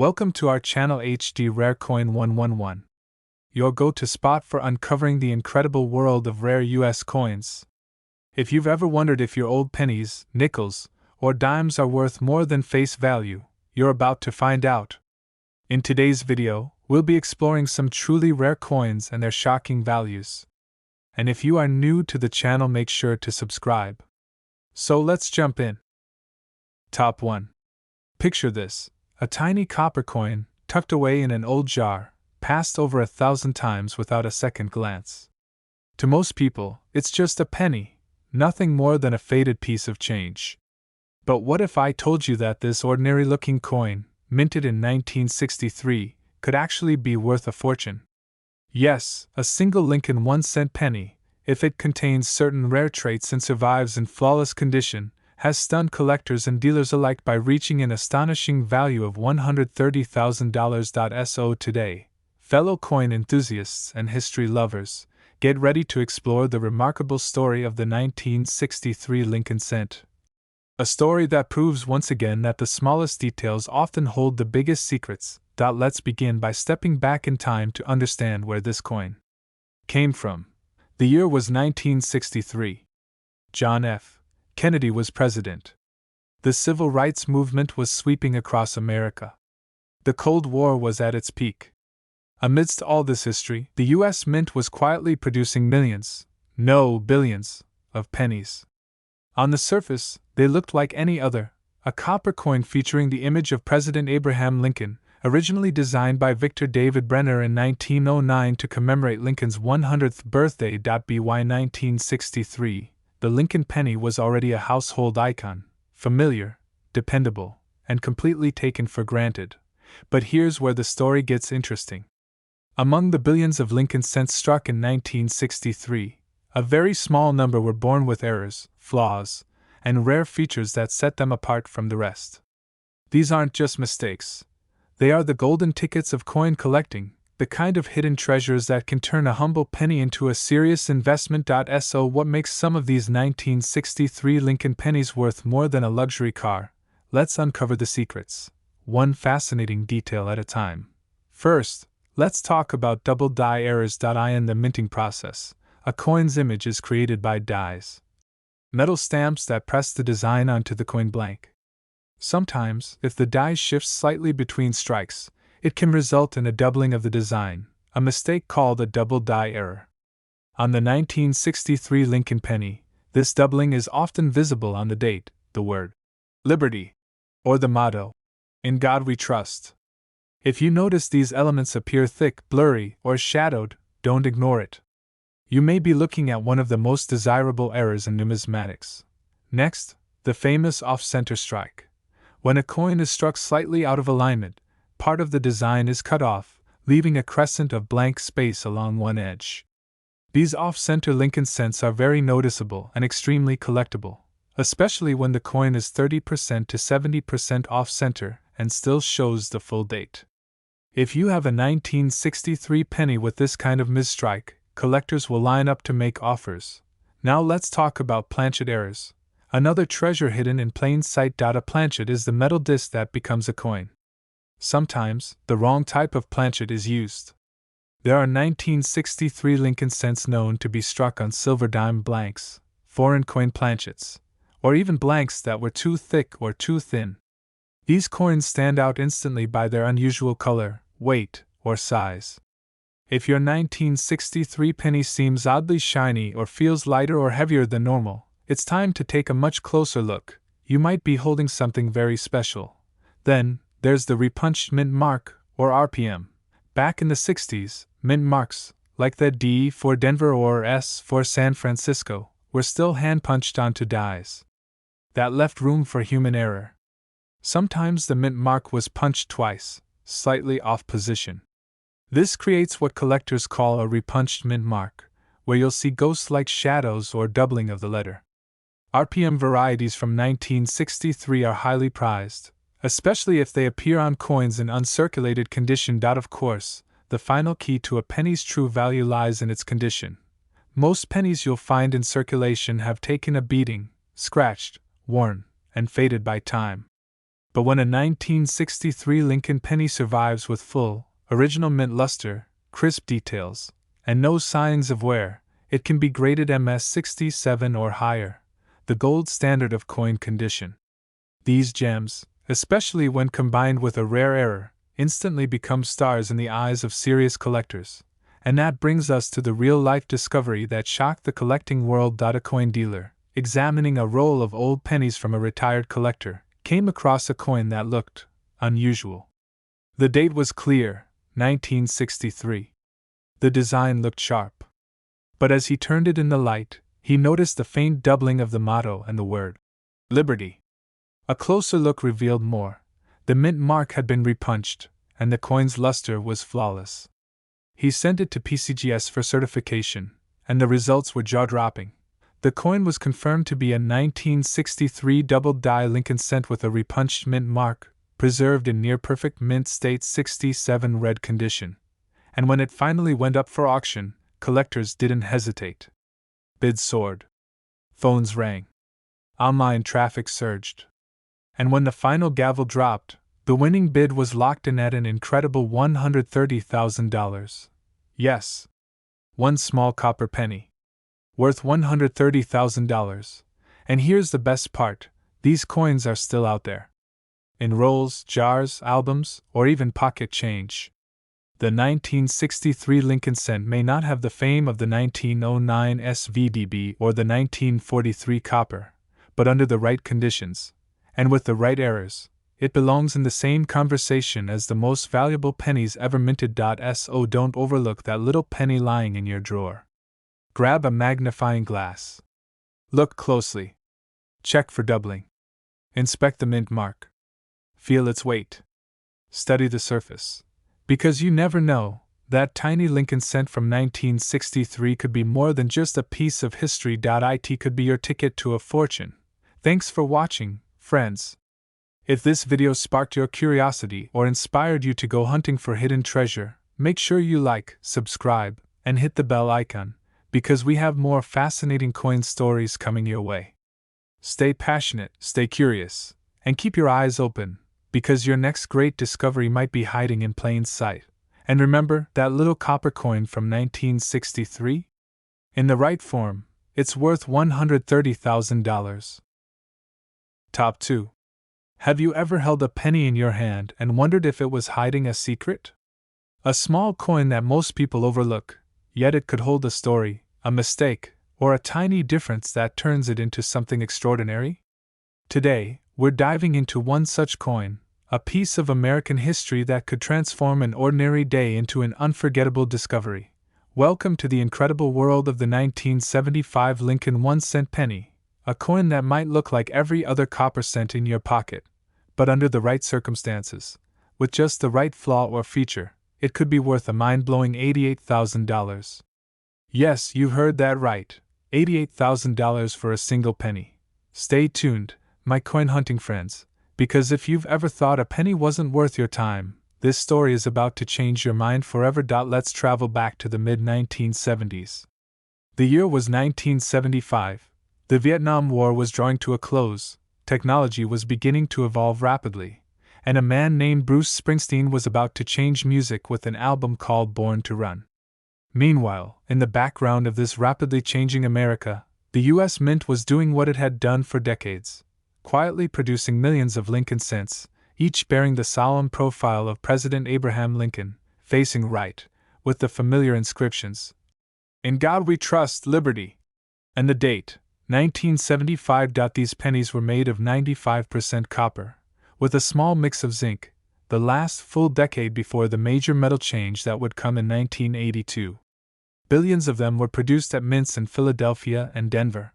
Welcome to our channel HD Rare Coin 111, your go-to spot for uncovering the incredible world of rare US coins. If you've ever wondered if your old pennies, nickels, or dimes are worth more than face value, you're about to find out. In today's video, we'll be exploring some truly rare coins and their shocking values. And if you are new to the channel, make sure to subscribe. So let's jump in. Top 1. Picture this. A tiny copper coin, tucked away in an old jar, passed over 1,000 times without a second glance. To most people, it's just a penny, nothing more than a faded piece of change. But what if I told you that this ordinary-looking coin, minted in 1963, could actually be worth a fortune? Yes, a single Lincoln 1-cent penny, if it contains certain rare traits and survives in flawless condition, has stunned collectors and dealers alike by reaching an astonishing value of $130,000. So today, fellow coin enthusiasts and history lovers, get ready to explore the remarkable story of the 1963 Lincoln cent. A story that proves once again that the smallest details often hold the biggest secrets. Let's begin by stepping back in time to understand where this coin came from. The year was 1963. John F. Kennedy was president. The civil rights movement was sweeping across America. The Cold War was at its peak. Amidst all this history, the U.S. Mint was quietly producing millions, no billions, of pennies. On the surface, they looked like any other, a copper coin featuring the image of President Abraham Lincoln, originally designed by Victor David Brenner in 1909 to commemorate Lincoln's 100th birthday. By 1963, the Lincoln penny was already a household icon, familiar, dependable, and completely taken for granted. But here's where the story gets interesting. Among the billions of Lincoln cents struck in 1963, a very small number were born with errors, flaws, and rare features that set them apart from the rest. These aren't just mistakes. They are the golden tickets of coin collecting, the kind of hidden treasures that can turn a humble penny into a serious investment. So what makes some of these 1963 Lincoln pennies worth more than a luxury car? Let's uncover the secrets, one fascinating detail at a time. First, let's talk about double die errors. In the minting process, a coin's image is created by dies, metal stamps that press the design onto the coin blank. Sometimes, if the die shifts slightly between strikes, it can result in a doubling of the design, a mistake called a double die error. On the 1963 Lincoln penny, this doubling is often visible on the date, the word Liberty, or the motto, In God We Trust. If you notice these elements appear thick, blurry, or shadowed, don't ignore it. You may be looking at one of the most desirable errors in numismatics. Next, the famous off-center strike. When a coin is struck slightly out of alignment, part of the design is cut off, leaving a crescent of blank space along one edge. These off-center Lincoln cents are very noticeable and extremely collectible, especially when the coin is 30% to 70% off-center and still shows the full date. If you have a 1963 penny with this kind of misstrike, collectors will line up to make offers. Now let's talk about planchet errors. Another treasure hidden in plain sight. A planchet is the metal disc that becomes a coin. Sometimes, the wrong type of planchet is used. There are 1963 Lincoln cents known to be struck on silver dime blanks, foreign coin planchets, or even blanks that were too thick or too thin. These coins stand out instantly by their unusual color, weight, or size. If your 1963 penny seems oddly shiny or feels lighter or heavier than normal, it's time to take a much closer look. You might be holding something very special. Then, there's the repunched mint mark, or RPM. Back in the 60s, mint marks, like the D for Denver or S for San Francisco, were still hand-punched onto dies. That left room for human error. Sometimes the mint mark was punched twice, slightly off position. This creates what collectors call a repunched mint mark, where you'll see ghost-like shadows or doubling of the letter. RPM varieties from 1963 are highly prized, especially if they appear on coins in uncirculated condition. Of course, the final key to a penny's true value lies in its condition. Most pennies you'll find in circulation have taken a beating, scratched, worn, and faded by time. But when a 1963 Lincoln penny survives with full, original mint luster, crisp details, and no signs of wear, it can be graded MS67 or higher, the gold standard of coin condition. These gems, especially when combined with a rare error, instantly become stars in the eyes of serious collectors. And that brings us to the real-life discovery that shocked the collecting world. A coin dealer, examining a roll of old pennies from a retired collector, came across a coin that looked unusual. The date was clear, 1963. The design looked sharp. But as he turned it in the light, he noticed the faint doubling of the motto and the word Liberty. A closer look revealed more. The mint mark had been repunched, and the coin's luster was flawless. He sent it to PCGS for certification, and the results were jaw-dropping. The coin was confirmed to be a 1963 double-die Lincoln cent with a repunched mint mark, preserved in near-perfect mint state 67 red condition. And when it finally went up for auction, collectors didn't hesitate. Bids soared. Phones rang. Online traffic surged. And when the final gavel dropped, the winning bid was locked in at an incredible $130,000. Yes. One small copper penny. Worth $130,000. And here's the best part, these coins are still out there. In rolls, jars, albums, or even pocket change. The 1963 Lincoln cent may not have the fame of the 1909 SVDB or the 1943 copper, but under the right conditions, and with the right errors, it belongs in the same conversation as the most valuable pennies ever minted. So don't overlook that little penny lying in your drawer. Grab a magnifying glass. Look closely. Check for doubling. Inspect the mint mark. Feel its weight. Study the surface. Because you never know, that tiny Lincoln cent from 1963 could be more than just a piece of history. It could be your ticket to a fortune. Thanks for watching, friends. If this video sparked your curiosity or inspired you to go hunting for hidden treasure, make sure you like, subscribe, and hit the bell icon, because we have more fascinating coin stories coming your way. Stay passionate, stay curious, and keep your eyes open, because your next great discovery might be hiding in plain sight. And remember that little copper coin from 1963? In the right form, it's worth $130,000. Top 2. Have you ever held a penny in your hand and wondered if it was hiding a secret? A small coin that most people overlook, yet it could hold a story, a mistake, or a tiny difference that turns it into something extraordinary? Today, we're diving into one such coin, a piece of American history that could transform an ordinary day into an unforgettable discovery. Welcome to the incredible world of the 1975 Lincoln 1-cent penny, a coin that might look like every other copper cent in your pocket, but under the right circumstances, with just the right flaw or feature, it could be worth a mind-blowing $88,000. Yes, you heard that right, $88,000 for a single penny. Stay tuned, my coin hunting friends, because if you've ever thought a penny wasn't worth your time, this story is about to change your mind forever. Let's travel back to the mid-1970s. The year was 1975. The Vietnam War was drawing to a close, technology was beginning to evolve rapidly, and a man named Bruce Springsteen was about to change music with an album called Born to Run. Meanwhile, in the background of this rapidly changing America, the U.S. Mint was doing what it had done for decades, quietly producing millions of Lincoln cents, each bearing the solemn profile of President Abraham Lincoln, facing right, with the familiar inscriptions, "In God We Trust, Liberty," and the date, 1975. These pennies were made of 95% copper, with a small mix of zinc, the last full decade before the major metal change that would come in 1982. Billions of them were produced at mints in Philadelphia and Denver.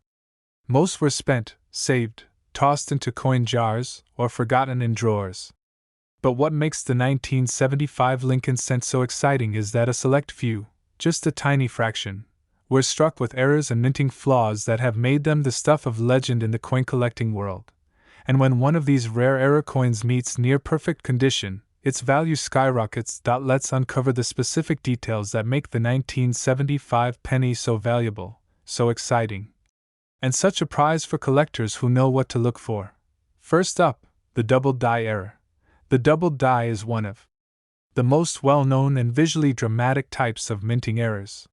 Most were spent, saved, tossed into coin jars, or forgotten in drawers. But what makes the 1975 Lincoln cent so exciting is that a select few, just a tiny fraction, were struck with errors and minting flaws that have made them the stuff of legend in the coin collecting world. And when one of these rare error coins meets near perfect condition, its value skyrockets. Let's uncover the specific details that make the 1975 penny so valuable, so exciting, and such a prize for collectors who know what to look for. First up, The doubled die error. The doubled die is one of the most well-known and visually dramatic types of minting errors.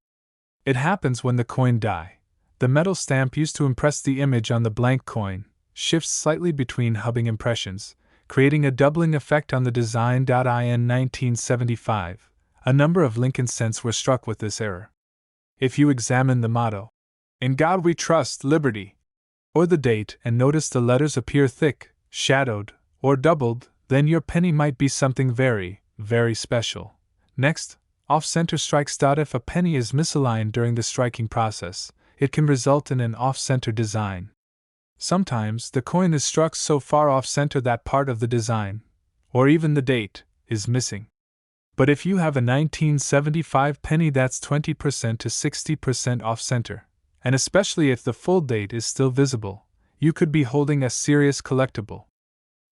It happens when the coin die, the metal stamp used to impress the image on the blank coin, shifts slightly between hubbing impressions, creating a doubling effect on the design. In 1975, a number of Lincoln cents were struck with this error. If you examine the motto, "In God We Trust, Liberty," or the date and notice the letters appear thick, shadowed, or doubled, then your penny might be something very, very special. Next, off-center strikes. If a penny is misaligned during the striking process, it can result in an off-center design. Sometimes the coin is struck so far off-center that part of the design, or even the date, is missing. But if you have a 1975 penny that's 20% to 60% off-center, and especially if the full date is still visible, you could be holding a serious collectible.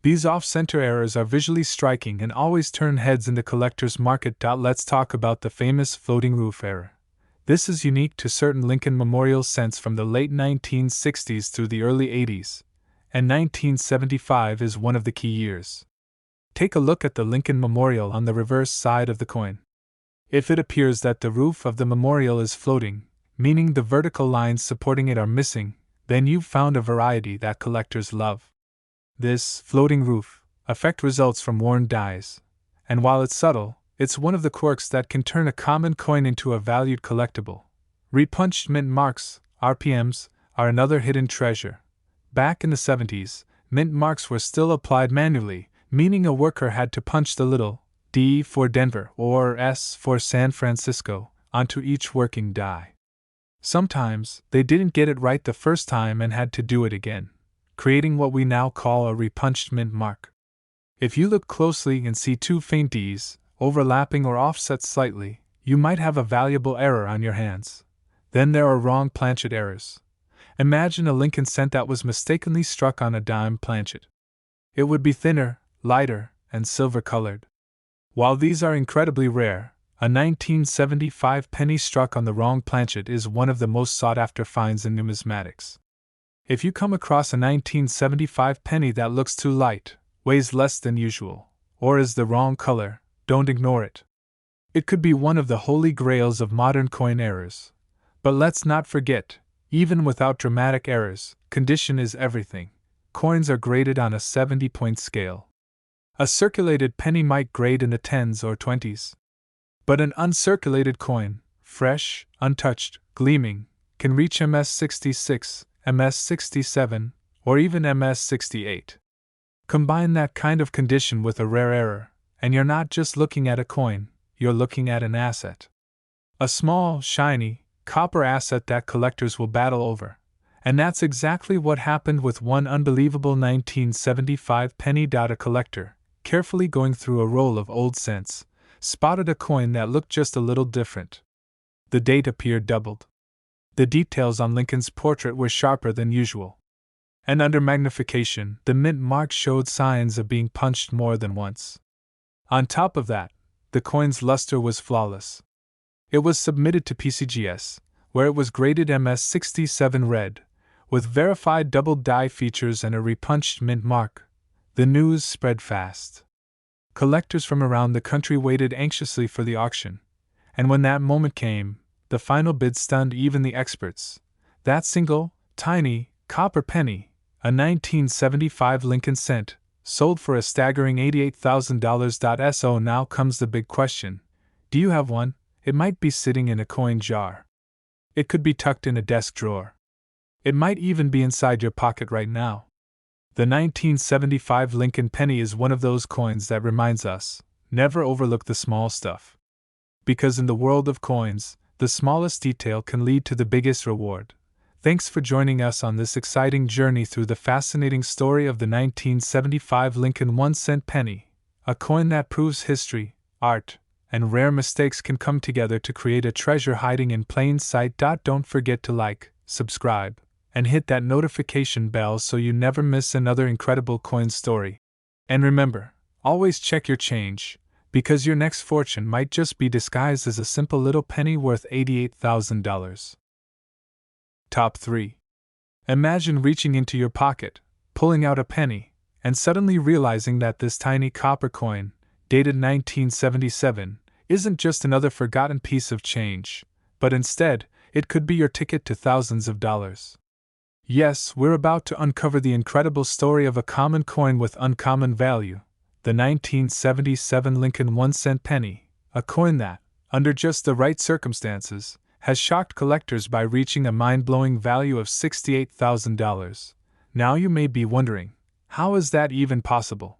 These off-center errors are visually striking and always turn heads in the collector's market. Let's talk about the famous floating roof error. This is unique to certain Lincoln Memorial cents from the late 1960s through the early 80s, and 1975 is one of the key years. Take a look at the Lincoln Memorial on the reverse side of the coin. If it appears that the roof of the memorial is floating, meaning the vertical lines supporting it are missing, then you've found a variety that collectors love. This floating roof effect results from worn dies, and while it's subtle, it's one of the quirks that can turn a common coin into a valued collectible. Repunched mint marks, RPMs, are another hidden treasure. Back in the 70s, mint marks were still applied manually, meaning a worker had to punch the little D for Denver or S for San Francisco onto each working die. Sometimes they didn't get it right the first time and had to do it again, creating what we now call a repunched mint mark. If you look closely and see two faint Ds, overlapping or offset slightly, you might have a valuable error on your hands. Then there are wrong planchet errors. Imagine a Lincoln cent that was mistakenly struck on a dime planchet. It would be thinner, lighter, and silver-colored. While these are incredibly rare, a 1975 penny struck on the wrong planchet is one of the most sought-after finds in numismatics. If you come across a 1975 penny that looks too light, weighs less than usual, or is the wrong color, don't ignore it. It could be one of the holy grails of modern coin errors. But let's not forget, even without dramatic errors, condition is everything. Coins are graded on a 70-point scale. A circulated penny might grade in the 10s or 20s. But an uncirculated coin, fresh, untouched, gleaming, can reach MS66, MS67, or even MS68. Combine that kind of condition with a rare error, and you're not just looking at a coin, you're looking at an asset. A small, shiny, copper asset that collectors will battle over. And that's exactly what happened with one unbelievable 1975 penny. A collector, carefully going through a roll of old cents, spotted a coin that looked just a little different. The date appeared doubled. The details on Lincoln's portrait were sharper than usual. And under magnification, the mint mark showed signs of being punched more than once. On top of that, the coin's luster was flawless. It was submitted to PCGS, where it was graded MS67 red, with verified double die features and a repunched mint mark. The news spread fast. Collectors from around the country waited anxiously for the auction, and when that moment came, the final bid stunned even the experts. That single, tiny, copper penny, a 1975 Lincoln cent, sold for a staggering $88,000. So now comes the big question. Do you have one? It might be sitting in a coin jar. It could be tucked in a desk drawer. It might even be inside your pocket right now. The 1975 Lincoln penny is one of those coins that reminds us, never overlook the small stuff. Because in the world of coins, the smallest detail can lead to the biggest reward. Thanks for joining us on this exciting journey through the fascinating story of the 1975 Lincoln 1-cent penny, a coin that proves history, art, and rare mistakes can come together to create a treasure hiding in plain sight. Don't forget to like, subscribe, and hit that notification bell so you never miss another incredible coin story. And remember, always check your change, because your next fortune might just be disguised as a simple little penny worth $88,000. Top 3. Imagine reaching into your pocket, pulling out a penny, and suddenly realizing that this tiny copper coin, dated 1977, isn't just another forgotten piece of change, but instead, it could be your ticket to thousands of dollars. Yes, we're about to uncover the incredible story of a common coin with uncommon value, the 1977 Lincoln 1-cent penny, a coin that, under just the right circumstances, has shocked collectors by reaching a mind-blowing value of $68,000. Now you may be wondering, how is that even possible?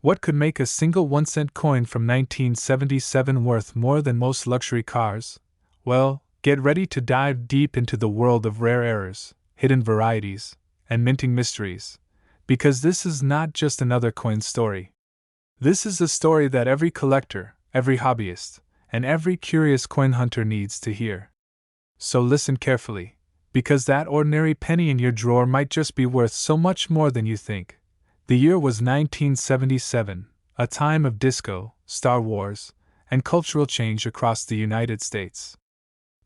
What could make a single 1-cent coin from 1977 worth more than most luxury cars? Well, get ready to dive deep into the world of rare errors, hidden varieties, and minting mysteries, because this is not just another coin story. This is a story that every collector, every hobbyist, and every curious coin hunter needs to hear. So listen carefully, because that ordinary penny in your drawer might just be worth so much more than you think. The year was 1977, a time of disco, Star Wars, and cultural change across the United States.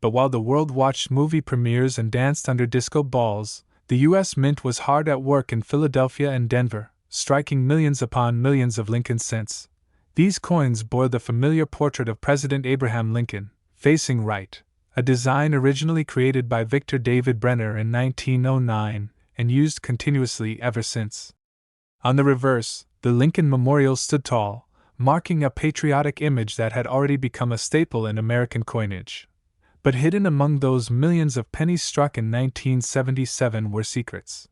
But while the world watched movie premieres and danced under disco balls, the U.S. Mint was hard at work in Philadelphia and Denver, striking millions upon millions of Lincoln cents. These coins bore the familiar portrait of President Abraham Lincoln, facing right, a design originally created by Victor David Brenner in 1909 and used continuously ever since. On the reverse, the Lincoln Memorial stood tall, marking a patriotic image that had already become a staple in American coinage. But hidden among those millions of pennies struck in 1977 were secrets.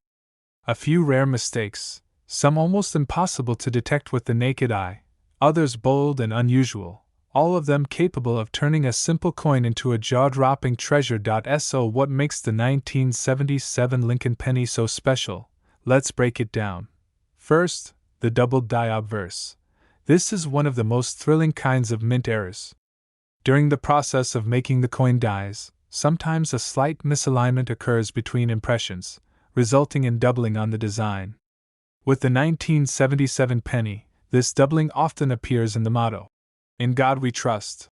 A few rare mistakes, some almost impossible to detect with the naked eye, others bold and unusual, all of them capable of turning a simple coin into a jaw-dropping treasure. So what makes the 1977 Lincoln penny so special? Let's break it down. First, the double die obverse. This is one of the most thrilling kinds of mint errors. During the process of making the coin dies, sometimes a slight misalignment occurs between impressions, resulting in doubling on the design. With the 1977 penny, this doubling often appears in the motto, "In God We Trust,"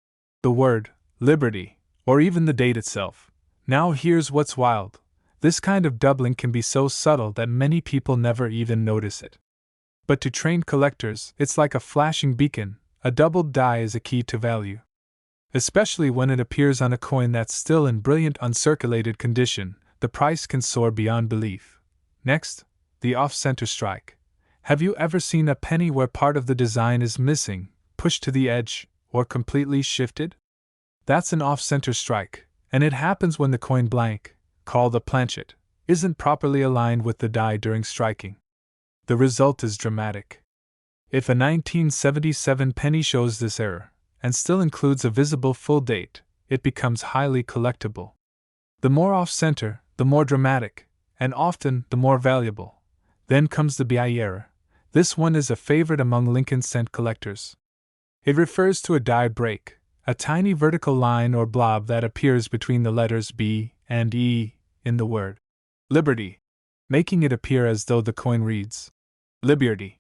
the word, liberty, or even the date itself. Now here's what's wild. This kind of doubling can be so subtle that many people never even notice it. But to trained collectors, it's like a flashing beacon. A doubled die is a key to value, especially when it appears on a coin that's still in brilliant uncirculated condition. The price can soar beyond belief. Next, the off-center strike. Have you ever seen a penny where part of the design is missing, pushed to the edge, or completely shifted? That's an off-center strike, and it happens when the coin blank, called a planchet, isn't properly aligned with the die during striking. The result is dramatic. If a 1977 penny shows this error, and still includes a visible full date, it becomes highly collectible. The more off-center, the more dramatic, and often the more valuable. Then comes the BI error. This one is a favorite among Lincoln cent collectors. It refers to a die break, a tiny vertical line or blob that appears between the letters B and E in the word liberty, making it appear as though the coin reads Liberty.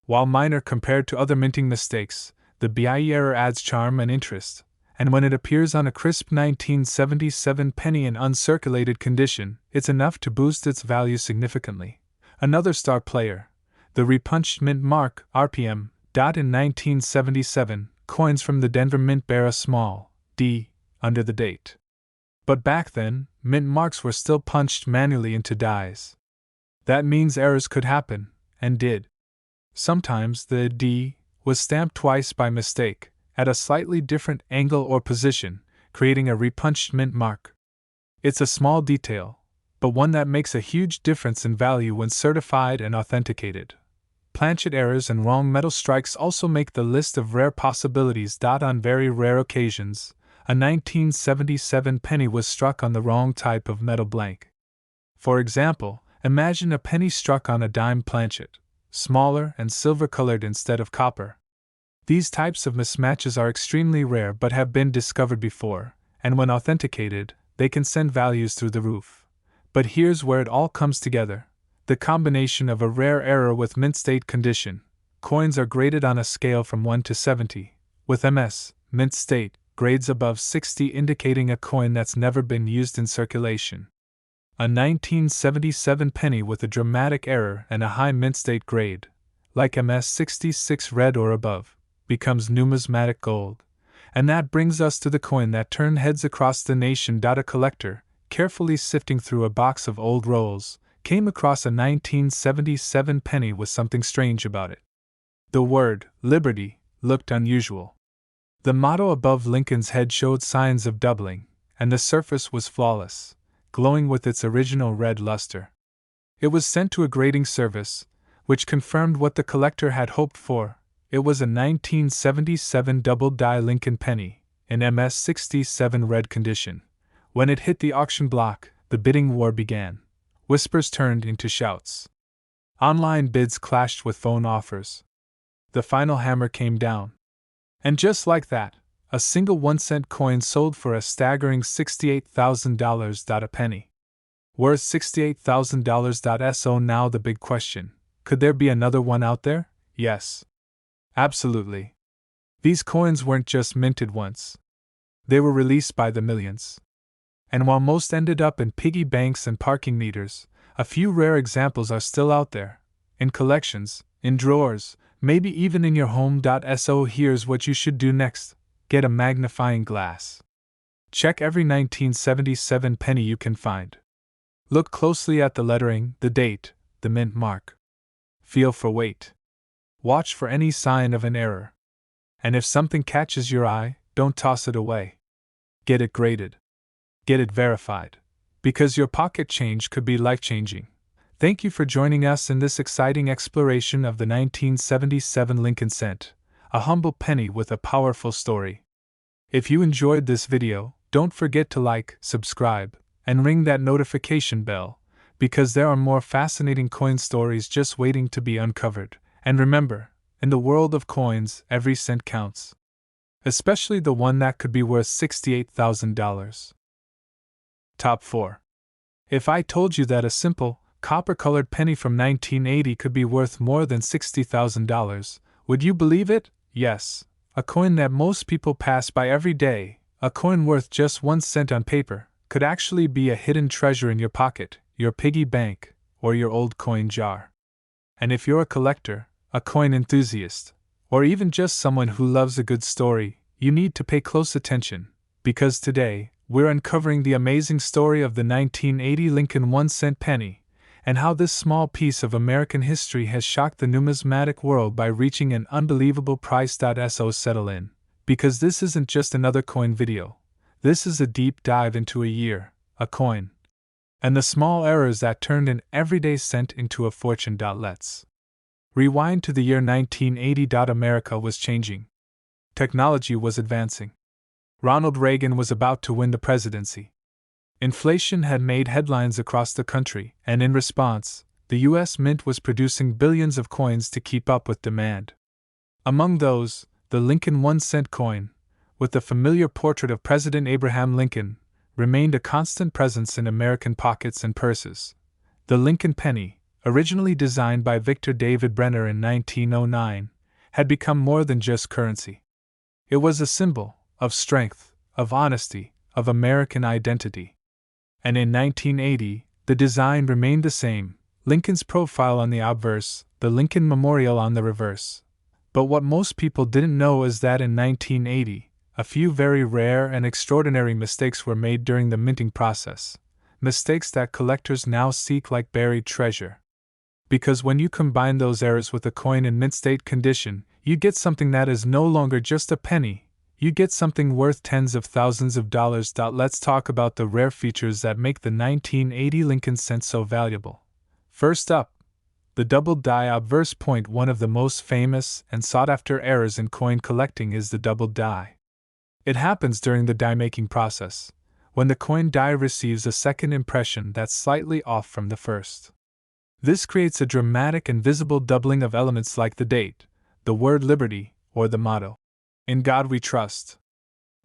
While minor compared to other minting mistakes, the BI error adds charm and interest, and when it appears on a crisp 1977 penny in uncirculated condition, it's enough to boost its value significantly. Another star player, the repunched mint mark, RPM, in 1977, coins from the Denver Mint bear a small D under the date. But back then, mint marks were still punched manually into dies. That means errors could happen, and did. Sometimes the D was stamped twice by mistake, at a slightly different angle or position, creating a repunched mint mark. It's a small detail, but one that makes a huge difference in value when certified and authenticated. Planchet errors and wrong metal strikes also make the list of rare possibilities. On very rare occasions, a 1977 penny was struck on the wrong type of metal blank. For example, imagine a penny struck on a dime planchet, smaller and silver-colored instead of copper. These types of mismatches are extremely rare but have been discovered before, and when authenticated, they can send values through the roof. But here's where it all comes together. The combination of a rare error with mint state condition. Coins are graded on a scale from 1 to 70, with MS, mint state, grades above 60 indicating a coin that's never been used in circulation. A 1977 penny with a dramatic error and a high mint state grade, like MS-66 red or above, becomes numismatic gold. And that brings us to the coin that turned heads across the nation. A collector, carefully sifting through a box of old rolls, came across a 1977 penny with something strange about it. The word, Liberty, looked unusual. The motto above Lincoln's head showed signs of doubling, and the surface was flawless, glowing with its original red luster. It was sent to a grading service, which confirmed what the collector had hoped for. It was a 1977 double-die Lincoln penny, in MS-67 red condition. When it hit the auction block, the bidding war began. Whispers turned into shouts. Online bids clashed with phone offers. The final hammer came down. And just like that, a single 1-cent coin sold for a staggering $68,000. A penny. Worth $68,000. So now the big question, could there be another one out there? Yes. Absolutely. These coins weren't just minted once. They were released by the millions. And while most ended up in piggy banks and parking meters, a few rare examples are still out there, in collections, in drawers, maybe even in your home. So here's what you should do next. Get a magnifying glass. Check every 1977 penny you can find. Look closely at the lettering, the date, the mint mark. Feel for weight. Watch for any sign of an error. And if something catches your eye, don't toss it away. Get it graded. Get it verified. Because your pocket change could be life-changing. Thank you for joining us in this exciting exploration of the 1977 Lincoln cent, a humble penny with a powerful story. If you enjoyed this video, don't forget to like, subscribe, and ring that notification bell, because there are more fascinating coin stories just waiting to be uncovered. And remember, in the world of coins, every cent counts. Especially the one that could be worth $68,000. Top 4. If I told you that a simple, copper-colored penny from 1980 could be worth more than $60,000, would you believe it? Yes. A coin that most people pass by every day, a coin worth just 1 cent on paper, could actually be a hidden treasure in your pocket, your piggy bank, or your old coin jar. And if you're a collector, a coin enthusiast, or even just someone who loves a good story, you need to pay close attention, because today, we're uncovering the amazing story of the 1980 Lincoln 1-cent penny, and how this small piece of American history has shocked the numismatic world by reaching an unbelievable price. So settle in, because this isn't just another coin video. This is a deep dive into a year, a coin, and the small errors that turned an everyday cent into a fortune. Let's rewind to the year 1980. America was changing. Technology was advancing. Ronald Reagan was about to win the presidency. Inflation had made headlines across the country, and in response, the U.S. Mint was producing billions of coins to keep up with demand. Among those, the Lincoln 1-cent coin, with the familiar portrait of President Abraham Lincoln, remained a constant presence in American pockets and purses. The Lincoln penny, originally designed by Victor David Brenner in 1909, had become more than just currency. It was a symbol of strength, of honesty, of American identity. And in 1980, the design remained the same, Lincoln's profile on the obverse, the Lincoln Memorial on the reverse. But what most people didn't know is that in 1980, a few very rare and extraordinary mistakes were made during the minting process, mistakes that collectors now seek like buried treasure. Because when you combine those errors with a coin in mint state condition, you get something that is no longer just a penny, you get something worth tens of thousands of dollars. Let's talk about the rare features that make the 1980 Lincoln cent so valuable. First up, the double die obverse point. One of the most famous and sought-after errors in coin collecting is the double die. It happens during the die-making process, when the coin die receives a second impression that's slightly off from the first. This creates a dramatic and visible doubling of elements like the date, the word Liberty, or the motto, "In God We Trust."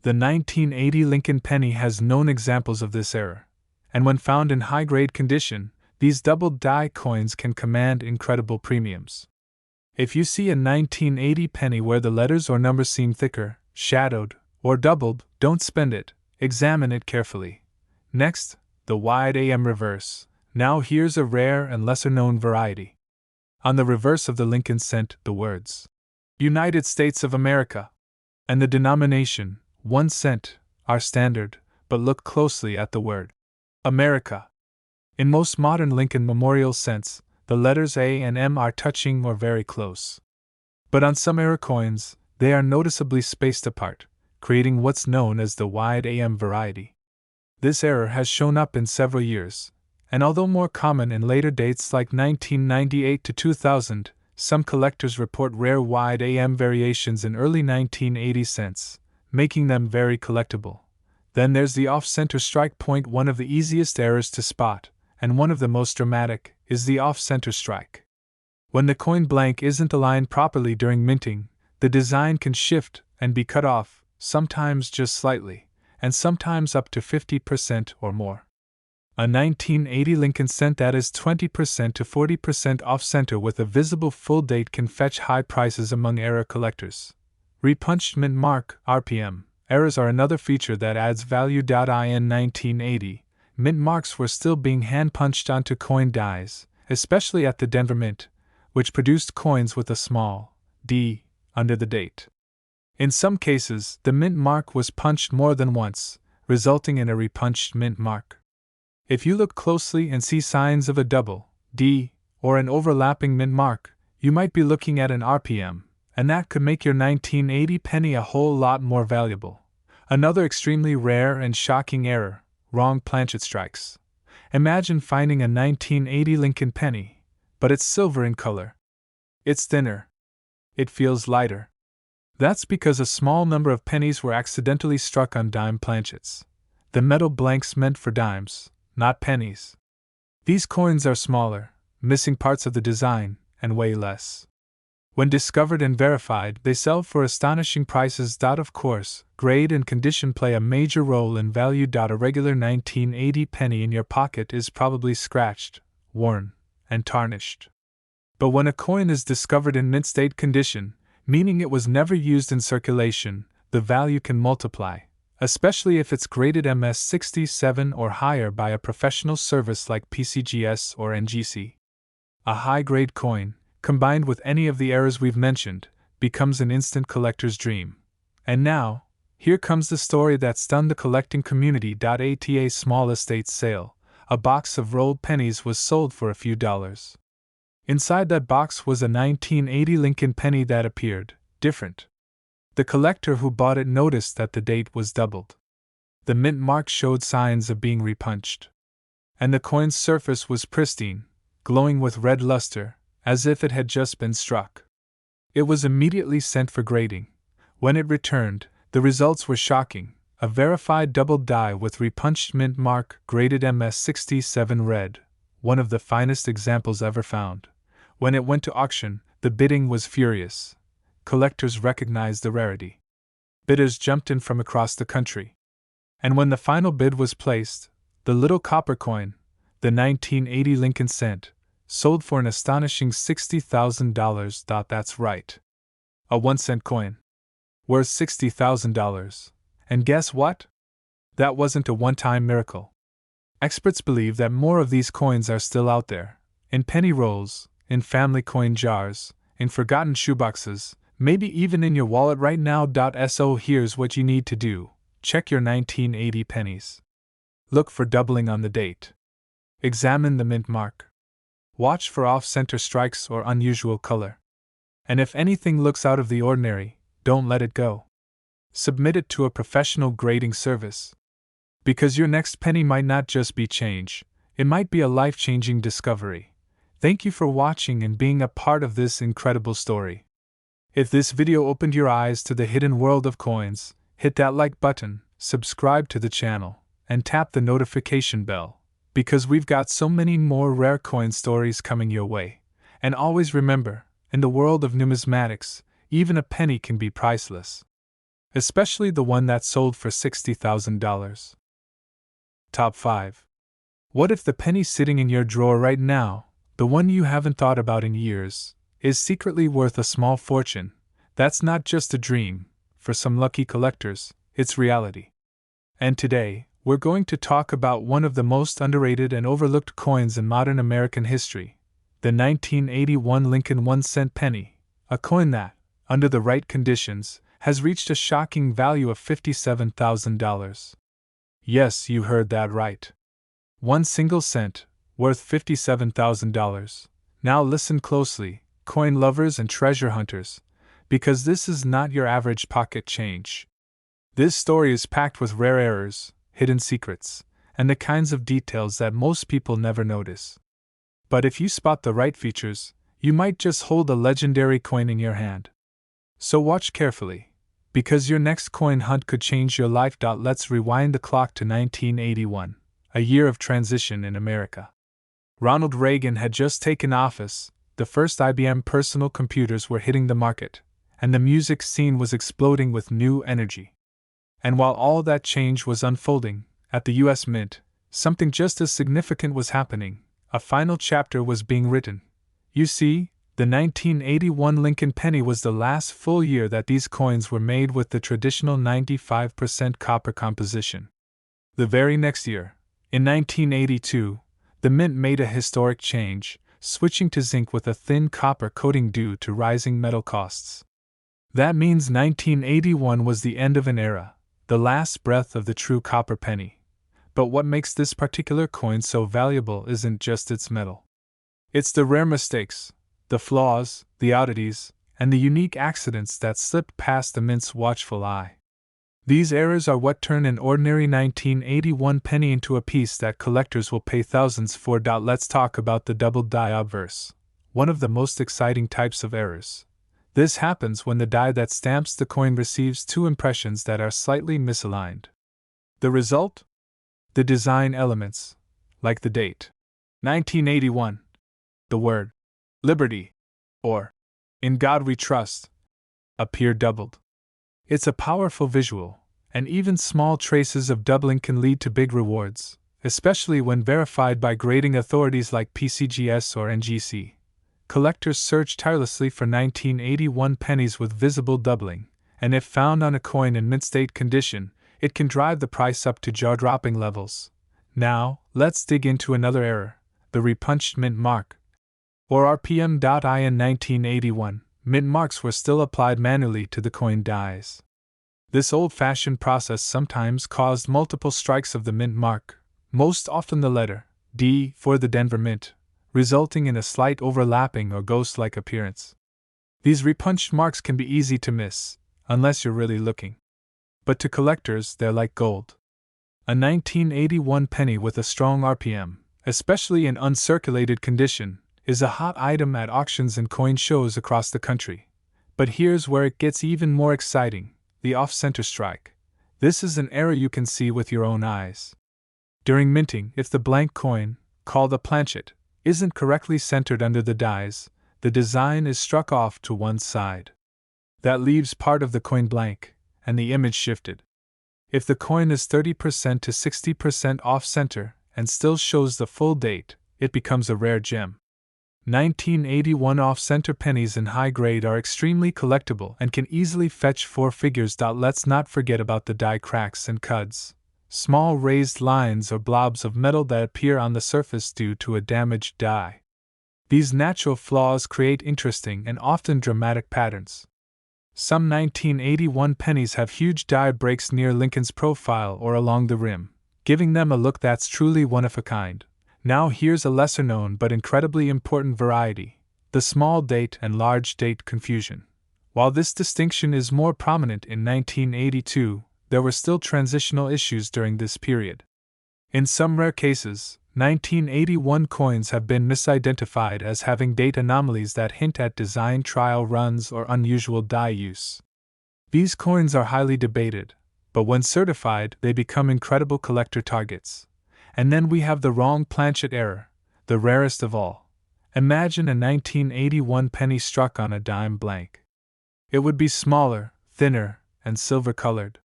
The 1980 Lincoln penny has known examples of this error, and when found in high-grade condition, these double die coins can command incredible premiums. If you see a 1980 penny where the letters or numbers seem thicker, shadowed, or doubled, don't spend it, examine it carefully. Next, the wide AM reverse. Now here's a rare and lesser-known variety. On the reverse of the Lincoln cent, the words, United States of America, and the denomination, 1 cent, are standard, but look closely at the word, America. In most modern Lincoln memorial cents, the letters A and M are touching or very close. But on some era coins, they are noticeably spaced apart, creating what's known as the wide AM variety. This error has shown up in several years, and although more common in later dates like 1998 to 2000, some collectors report rare wide AM variations in early 1980 cents, making them very collectible. Then there's the off-center strike point. One of the easiest errors to spot, and one of the most dramatic, is the off-center strike. When the coin blank isn't aligned properly during minting, the design can shift and be cut off, sometimes just slightly, and sometimes up to 50% or more. A 1980 Lincoln cent that is 20% to 40% off-center with a visible full date can fetch high prices among era collectors. Repunched mint mark, RPM, errors are another feature that adds value. In 1980, mint marks were still being hand-punched onto coin dies, especially at the Denver Mint, which produced coins with a small d under the date. In some cases, the mint mark was punched more than once, resulting in a repunched mint mark. If you look closely and see signs of a double D or an overlapping mint mark, you might be looking at an RPM, and that could make your 1980 penny a whole lot more valuable. Another extremely rare and shocking error, wrong planchet strikes. Imagine finding a 1980 Lincoln penny, but it's silver in color. It's thinner. It feels lighter. That's because a small number of pennies were accidentally struck on dime planchets. The metal blanks meant for dimes, not pennies. These coins are smaller, missing parts of the design, and weigh less. When discovered and verified, they sell for astonishing prices. Of course, grade and condition play a major role in value. A regular 1980 penny in your pocket is probably scratched, worn, and tarnished. But when a coin is discovered in mint state condition, meaning it was never used in circulation, the value can multiply, especially if it's graded MS67 or higher by a professional service like PCGS or NGC. A high-grade coin, combined with any of the errors we've mentioned, becomes an instant collector's dream. And now, here comes the story that stunned the collecting community. At a small estate sale, a box of rolled pennies was sold for a few dollars. Inside that box was a 1980 Lincoln penny that appeared different. The collector who bought it noticed that the date was doubled. The mint mark showed signs of being repunched. And the coin's surface was pristine, glowing with red luster, as if it had just been struck. It was immediately sent for grading. When it returned, the results were shocking. A verified double die with repunched mint mark, graded MS67 red, one of the finest examples ever found. When it went to auction, the bidding was furious. Collectors recognized the rarity. Bidders jumped in from across the country. And when the final bid was placed, the little copper coin, the 1980 Lincoln cent, sold for an astonishing $60,000. That's right. A 1-cent coin. Worth $60,000. And guess what? That wasn't a one-time miracle. Experts believe that more of these coins are still out there, in penny rolls, in family coin jars, in forgotten shoeboxes, maybe even in your wallet right now. So here's what you need to do. Check your 1980 pennies. Look for doubling on the date. Examine the mint mark. Watch for off-center strikes or unusual color. And if anything looks out of the ordinary, don't let it go. Submit it to a professional grading service. Because your next penny might not just be change, it might be a life-changing discovery. Thank you for watching and being a part of this incredible story. If this video opened your eyes to the hidden world of coins, hit that like button, subscribe to the channel, and tap the notification bell, because we've got so many more rare coin stories coming your way. And always remember, in the world of numismatics, even a penny can be priceless. Especially the one that sold for $60,000. Top 5. What if the penny sitting in your drawer right now, the one you haven't thought about in years, is secretly worth a small fortune? That's not just a dream. For some lucky collectors, it's reality. And today, we're going to talk about one of the most underrated and overlooked coins in modern American history, the 1981 Lincoln 1-cent penny, a coin that, under the right conditions, has reached a shocking value of $57,000. Yes, you heard that right. One single cent, worth $57,000. Now listen closely, coin lovers and treasure hunters, because this is not your average pocket change. This story is packed with rare errors, hidden secrets, and the kinds of details that most people never notice. But if you spot the right features, you might just hold a legendary coin in your hand. So watch carefully, because your next coin hunt could change your life. Let's rewind the clock to 1981, a year of transition in America. Ronald Reagan had just taken office, the first IBM personal computers were hitting the market, and the music scene was exploding with new energy. And while all that change was unfolding, at the U.S. Mint, something just as significant was happening. A final chapter was being written. You see, the 1981 Lincoln penny was the last full year that these coins were made with the traditional 95% copper composition. The very next year, in 1982, the Mint made a historic change, switching to zinc with a thin copper coating due to rising metal costs. That means 1981 was the end of an era, the last breath of the true copper penny. But what makes this particular coin so valuable isn't just its metal. It's the rare mistakes, the flaws, the oddities, and the unique accidents that slipped past the Mint's watchful eye. These errors are what turn an ordinary 1981 penny into a piece that collectors will pay thousands for. Let's talk about the double die obverse, one of the most exciting types of errors. This happens when the die that stamps the coin receives two impressions that are slightly misaligned. The result? The design elements, like the date, 1981, the word, Liberty, or, In God We Trust, appear doubled. It's a powerful visual, and even small traces of doubling can lead to big rewards, especially when verified by grading authorities like PCGS or NGC. Collectors search tirelessly for 1981 pennies with visible doubling, and if found on a coin in mint-state condition, it can drive the price up to jaw-dropping levels. Now, let's dig into another error, the repunched mint mark, or RPM.I. In 1981, mint marks were still applied manually to the coin dies. This old-fashioned process sometimes caused multiple strikes of the mint mark, most often the letter D for the Denver Mint, resulting in a slight overlapping or ghost-like appearance. These repunched marks can be easy to miss, unless you're really looking. But to collectors, they're like gold. A 1981 penny with a strong RPM, especially in uncirculated condition, is a hot item at auctions and coin shows across the country. But here's where it gets even more exciting, the off-center strike. This is an error you can see with your own eyes. During minting, if the blank coin, called a planchet, isn't correctly centered under the dies, the design is struck off to one side. That leaves part of the coin blank, and the image shifted. If the coin is 30% to 60% off-center and still shows the full date, it becomes a rare gem. 1981 off-center pennies in high grade are extremely collectible and can easily fetch four figures. Let's not forget about the die cracks and cuds, small raised lines or blobs of metal that appear on the surface due to a damaged die. These natural flaws create interesting and often dramatic patterns. Some 1981 pennies have huge die breaks near Lincoln's profile or along the rim, giving them a look that's truly one of a kind. Now here's a lesser-known but incredibly important variety, the small date and large date confusion. While this distinction is more prominent in 1982, there were still transitional issues during this period. In some rare cases, 1981 coins have been misidentified as having date anomalies that hint at design trial runs or unusual die use. These coins are highly debated, but when certified, they become incredible collector targets. And then we have the wrong planchet error, the rarest of all. Imagine a 1981 penny struck on a dime blank. It would be smaller, thinner, and silver-colored.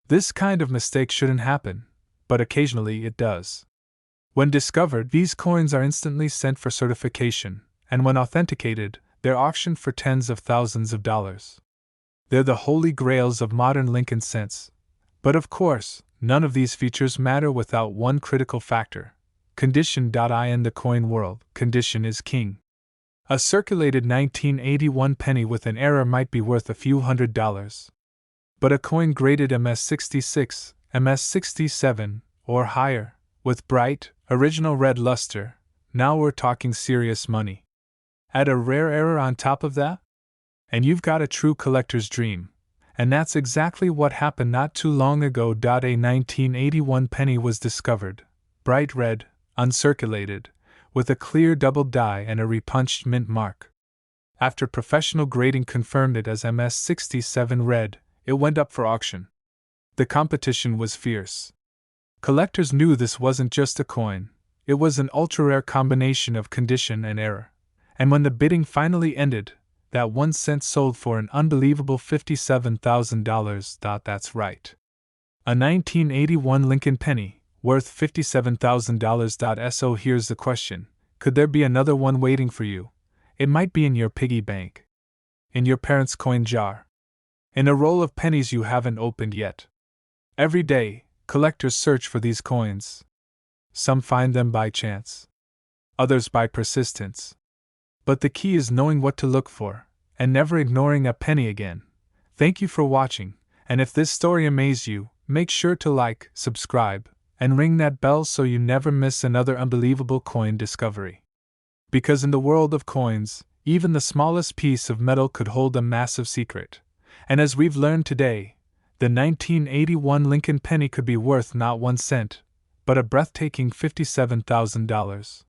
This kind of mistake shouldn't happen, but occasionally it does. When discovered, these coins are instantly sent for certification, and when authenticated, they're auctioned for tens of thousands of dollars. They're the holy grails of modern Lincoln cents. But of course, none of these features matter without one critical factor: condition. In the coin world, condition is king. A circulated 1981 penny with an error might be worth a few $100s. But a coin graded MS66, MS67, or higher, with bright, original red luster, now we're talking serious money. Add a rare error on top of that, and you've got a true collector's dream. And that's exactly what happened not too long ago. A 1981 penny was discovered, bright red, uncirculated, with a clear double die and a repunched mint mark. After professional grading confirmed it as MS67 red, it went up for auction. The competition was fierce. Collectors knew this wasn't just a coin, it was an ultra-rare combination of condition and error. And when the bidding finally ended, that 1 cent sold for an unbelievable $57,000. That's right. A 1981 Lincoln penny, worth $57,000. So here's the question: could there be another one waiting for you? It might be in your piggy bank, in your parents' coin jar, in a roll of pennies you haven't opened yet. Every day, collectors search for these coins. Some find them by chance, others by persistence. But the key is knowing what to look for, and never ignoring a penny again. Thank you for watching, and if this story amazed you, make sure to like, subscribe, and ring that bell so you never miss another unbelievable coin discovery. Because in the world of coins, even the smallest piece of metal could hold a massive secret. And as we've learned today, the 1981 Lincoln penny could be worth not 1 cent, but a breathtaking $57,000.